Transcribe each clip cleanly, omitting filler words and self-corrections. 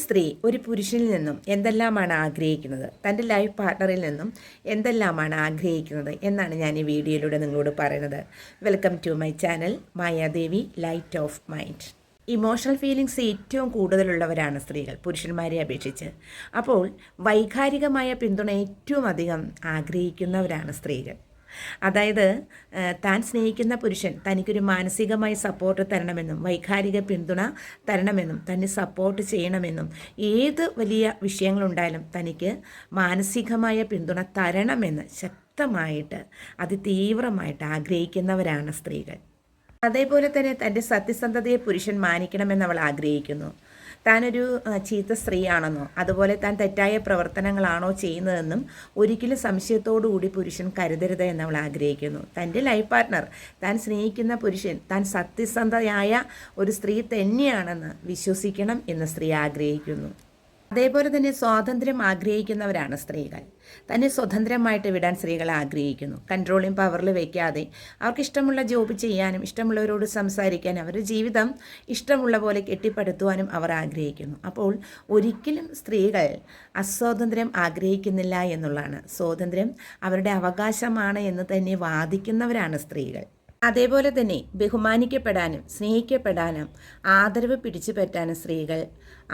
സ്ത്രീ ഒരു പുരുഷനിൽ നിന്നും എന്തെല്ലാമാണ് ആഗ്രഹിക്കുന്നത്, തൻ്റെ ലൈഫ് പാർട്ട്ണറിൽ നിന്നും എന്തെല്ലാമാണ് ആഗ്രഹിക്കുന്നത് എന്നാണ് ഞാൻ ഈ വീഡിയോയിലൂടെ നിങ്ങളോട് പറയുന്നത്. Welcome to my channel Mayadevi light of mind. Emotional feelings ഏറ്റവും കൂടുതലുള്ളവരാണ് സ്ത്രീകൾ പുരുഷന്മാരെ അപേക്ഷിച്ച്. അപ്പോൾ വൈകാരികമായ പിന്തുണ ഏറ്റവും അധികം ആഗ്രഹിക്കുന്നവരാണ് സ്ത്രീകൾ. അതായത് താൻ സ്നേഹിക്കുന്ന പുരുഷൻ തനിക്കൊരു മാനസികമായി സപ്പോർട്ട് തരണമെന്നും വൈകാരിക പിന്തുണ തരണമെന്നും തന്നെ സപ്പോർട്ട് ചെയ്യണമെന്നും ഏത് വലിയ വിഷയങ്ങളുണ്ടായാലും തനിക്ക് മാനസികമായ പിന്തുണ തരണമെന്ന് ശക്തമായിട്ട് അതിതീവ്രമായിട്ട് ആഗ്രഹിക്കുന്നവരാണ് സ്ത്രീകൾ. അതേപോലെ തന്നെ തൻ്റെ സത്യസന്ധതയെ പുരുഷൻ മാനിക്കണമെന്ന് അവൾ ആഗ്രഹിക്കുന്നു. താനൊരു ചീത്ത സ്ത്രീയാണെന്നോ അതുപോലെ താൻ തെറ്റായ പ്രവർത്തനങ്ങളാണോ ചെയ്യുന്നതെന്നും ഒരിക്കലും സംശയത്തോടുകൂടി പുരുഷൻ കരുതരുത് എന്നവൾ ആഗ്രഹിക്കുന്നു. തൻ്റെ ലൈഫ് പാർട്ട്ണർ, താൻ സ്നേഹിക്കുന്ന പുരുഷൻ താൻ സത്യസന്ധയായ ഒരു സ്ത്രീ തന്നെയാണെന്ന് വിശ്വസിക്കണം എന്ന് സ്ത്രീ ആഗ്രഹിക്കുന്നു. അതേപോലെ തന്നെ സ്വാതന്ത്ര്യം ആഗ്രഹിക്കുന്നവരാണ് സ്ത്രീകൾ. തന്നെ സ്വതന്ത്രമായിട്ട് വിടാൻ സ്ത്രീകൾ ആഗ്രഹിക്കുന്നു. കൺട്രോളിങ് പവറിൽ വയ്ക്കാതെ അവർക്ക് ഇഷ്ടമുള്ള ജോബ് ചെയ്യാനും ഇഷ്ടമുള്ളവരോട് സംസാരിക്കാനും അവരുടെ ജീവിതം ഇഷ്ടമുള്ള പോലെ കെട്ടിപ്പടുത്തുവാനും അവർ ആഗ്രഹിക്കുന്നു. അപ്പോൾ ഒരിക്കലും സ്ത്രീകൾ അസ്വാതന്ത്ര്യം ആഗ്രഹിക്കുന്നില്ല എന്നുള്ളതാണ്. സ്വാതന്ത്ര്യം അവരുടെ അവകാശമാണ് എന്ന് തന്നെ വാദിക്കുന്നവരാണ് സ്ത്രീകൾ. അതേപോലെ തന്നെ ബഹുമാനിക്കപ്പെടാനും സ്നേഹിക്കപ്പെടാനും ആദരവ് പിടിച്ചു പറ്റാനും സ്ത്രീകൾ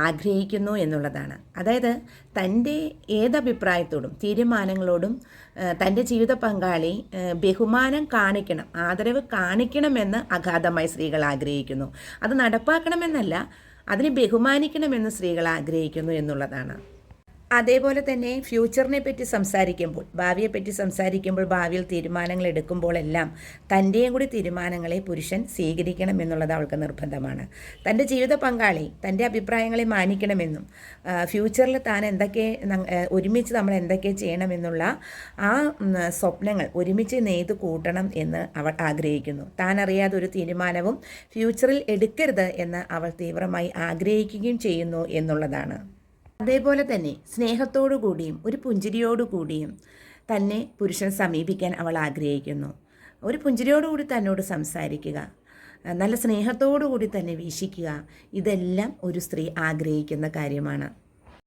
ആഗ്രഹിക്കുന്നു എന്നുള്ളതാണ്. അതായത് തൻ്റെ ഏതഭിപ്രായത്തോടും തീരുമാനങ്ങളോടും തൻ്റെ ജീവിത പങ്കാളി ബഹുമാനം കാണിക്കണം, ആദരവ് കാണിക്കണമെന്ന് അഗാധമായി സ്ത്രീകൾ ആഗ്രഹിക്കുന്നു. അത് നടപ്പാക്കണമെന്നല്ല, അതിനെ ബഹുമാനിക്കണമെന്ന് സ്ത്രീകൾ ആഗ്രഹിക്കുന്നു എന്നുള്ളതാണ്. അതേപോലെ തന്നെ ഫ്യൂച്ചറിനെ പറ്റി സംസാരിക്കുമ്പോൾ, ഭാവിയെപ്പറ്റി സംസാരിക്കുമ്പോൾ, ഭാവിയിൽ തീരുമാനങ്ങൾ എടുക്കുമ്പോഴെല്ലാം തൻ്റെയും കൂടി തീരുമാനങ്ങളെ പുരുഷൻ സ്വീകരിക്കണം എന്നുള്ളത് അവൾക്ക് നിർബന്ധമാണ്. തൻ്റെ ജീവിത പങ്കാളി തൻ്റെ അഭിപ്രായങ്ങളെ മാനിക്കണമെന്നും ഫ്യൂച്ചറിൽ താൻ എന്തൊക്കെ ഒരുമിച്ച് നമ്മൾ എന്തൊക്കെ ചെയ്യണമെന്നുള്ള ആ സ്വപ്നങ്ങൾ ഒരുമിച്ച് നെയ്ത് കൂട്ടണം എന്ന് അവൾ ആഗ്രഹിക്കുന്നു. താൻ അറിയാതെ ഒരു തീരുമാനവും ഫ്യൂച്ചറിൽ എടുക്കരുത് എന്ന് അവൾ തീവ്രമായി ആഗ്രഹിക്കുകയും ചെയ്യുന്നു എന്നുള്ളതാണ്. അതേപോലെ തന്നെ സ്നേഹത്തോടു കൂടിയും ഒരു പുഞ്ചിരിയോടുകൂടിയും തന്നെ പുരുഷൻ സമീപിക്കാൻ അവൾ ആഗ്രഹിക്കുന്നു. ഒരു പുഞ്ചിരിയോടുകൂടി തന്നോട് സംസാരിക്കുക, നല്ല സ്നേഹത്തോടു കൂടി തന്നെ വീക്ഷിക്കുക, ഇതെല്ലാം ഒരു സ്ത്രീ ആഗ്രഹിക്കുന്ന കാര്യമാണ്.